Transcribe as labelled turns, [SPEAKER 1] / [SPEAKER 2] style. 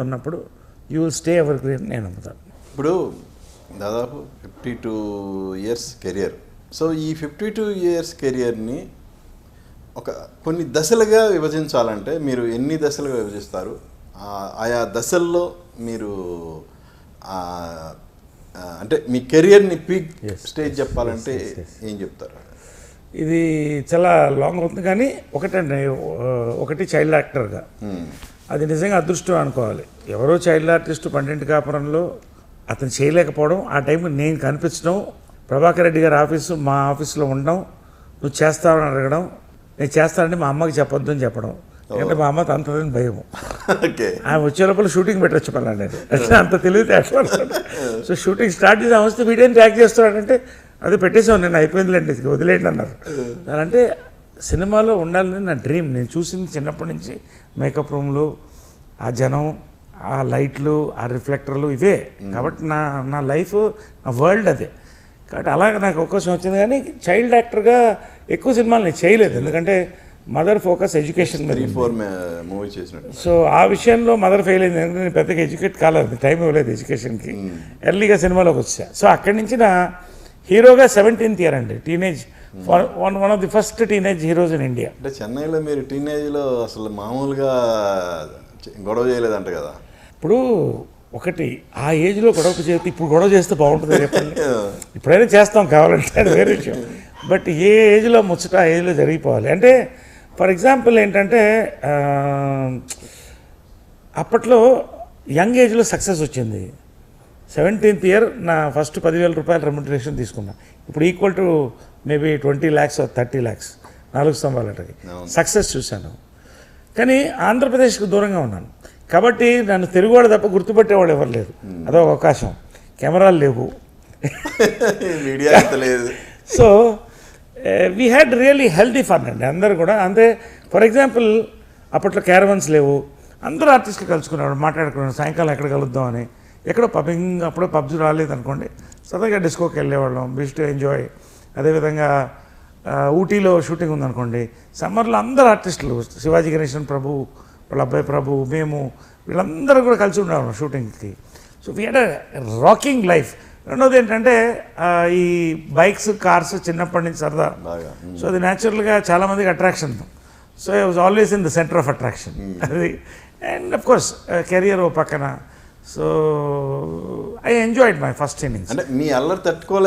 [SPEAKER 1] ఉన్నప్పుడు you will stay ever green నేను నమ్ముతాను.
[SPEAKER 2] ఇప్పుడు దాదాపు 52 ఇయర్స్ కెరియర్. సో ఈ 52 ఇయర్స్ కెరియర్ని కొన్ని దశలుగా విభజించాలంటే మీరు ఎన్ని దశలుగా విభజిస్తారు? ఆయా దశల్లో మీరు అంటే మీ కెరియర్ని పీక్ స్టేజ్ చెప్పాలంటే ఏం చెప్తారు?
[SPEAKER 1] ఇది చాలా లాంగ్ అవుతుంది కానీ ఒకటి చైల్డ్ యాక్టర్గా అది నిజంగా అదృష్టం అనుకోవాలి. ఎవరో చైల్డ్ ఆర్టిస్ట్ 12 కాపురంలో అతను చేయలేకపోవడం, ఆ టైంకి నేను కనిపించడం, ప్రభాకర్ రెడ్డి గారి ఆఫీసు మా ఆఫీసులో ఉండడం, నువ్వు చేస్తావని అడగడం, నేను చేస్తానంటే మా అమ్మకి చెప్పొద్దు అని చెప్పడం. ఎందుకంటే మా అమ్మ అంతదని భయం. ఆమె వచ్చే లోపల షూటింగ్ పెట్టచ్చు పని నేను అంత తెలివితే అట్లా. సో షూటింగ్ స్టార్ట్ చేసి వస్తే వీడియోని ట్యాక్ చేస్తున్నాడంటే అది పెట్టేసాం, నేను అయిపోయిందిలేండి వదిలేండి అన్నారు. అంటే సినిమాలో ఉండాలని నా డ్రీమ్. నేను చూసింది చిన్నప్పటి నుంచి మేకప్ రూమ్లు, ఆ జనం, ఆ లైట్లు, ఆ రిఫ్లెక్టర్లు ఇవే. కాబట్టి నా లైఫ్, నా వరల్డ్ అదే. కాబట్టి అలాగే నాకు అవకాశం వచ్చింది. కానీ చైల్డ్ యాక్టర్గా ఎక్కువ సినిమాలు నేను చేయలేదు, ఎందుకంటే మదర్ ఫోకస్ ఎడ్యుకేషన్ మీద. సో ఆ విషయంలో మదర్ ఫెయిల్ అయింది, ఎందుకంటే నేను పెద్దగా ఎడ్యుకేట్ కాలేదు, టైం ఇవ్వలేదు ఎడ్యుకేషన్కి. ఎర్లీగా సినిమాలోకి వచ్చా. సో అక్కడి నుంచి నా హీరోగా 17th ఇయర్ అండి, teenage. One of the first teenage heroes in India.
[SPEAKER 2] అంటే చెన్నైలో మీరు టీనేజ్లో అసలు మామూలుగా గొడవ చేయలేదంట కదా?
[SPEAKER 1] ఇప్పుడు ఒకటి ఆ ఏజ్లో గొడవ చేస్తే ఇప్పుడు గొడవ చేస్తే బాగుంటుంది చెప్పండి. ఇప్పుడైనా చేస్తాం కావాలంటే, అది వేరే విషయం. బట్ ఏ ఏజ్లో ముచ్చట ఆ ఏజ్లో జరిగిపోవాలి. అంటే ఫర్ ఎగ్జాంపుల్ ఏంటంటే అప్పట్లో యంగ్ ఏజ్లో సక్సెస్ వచ్చింది. 17th ఇయర్ నా ఫస్ట్ 10,000 రూపాయలు రెమ్యునరేషన్ తీసుకున్నా. ఇప్పుడు equal to maybe 20 lakhs or 30 lakhs 4 స్తంభాలకి సక్సెస్ చూశాను. కానీ ఆంధ్రప్రదేశ్కి దూరంగా ఉన్నాను కాబట్టి నన్ను తెలుగువాడు తప్ప గుర్తుపట్టేవాడు ఎవరు లేరు. అదో అవకాశం. కెమెరాలు లేవు,
[SPEAKER 2] మీడియా లేదు.
[SPEAKER 1] So we had really healthy fun అండి అందరు కూడా. అంతే ఫర్ ఎగ్జాంపుల్ అప్పట్లో క్యారవన్స్ లేవు, అందరూ ఆర్టిస్టులు కలుసుకునేవాడు, మాట్లాడుకున్నాడు సాయంకాలం ఎక్కడ కలుద్దాం అని. ఎక్కడో పబ్బింగ్, అప్పుడో పబ్స్ రాలేదనుకోండి, సరదాగా డిస్కోకి వెళ్ళేవాళ్ళం, బీచ్ టు ఎంజాయ్. అదేవిధంగా ఊటీలో షూటింగ్ ఉందనుకోండి, సమ్మర్లో అందరు ఆర్టిస్టులు, శివాజీ గణేశన్ ప్రభు, వాళ్ళ అబ్బాయి ప్రభు, మేము వీళ్ళందరూ కూడా కలిసి ఉండేవాళ్ళం షూటింగ్కి. So we had rocking life. రెండోది ఏంటంటే ఈ బైక్స్, కార్స్ చిన్నప్పటి నుంచి సరదా. సో అది న్యాచురల్గా చాలామందికి attraction. So I was always in the centre of attraction. అది అండ్ అఫ్ కోర్స్ కెరియర్ ఓ పక్కన. So I enjoyed my first innings.
[SPEAKER 2] అంటే మీ అల్లరి తట్టుకోలే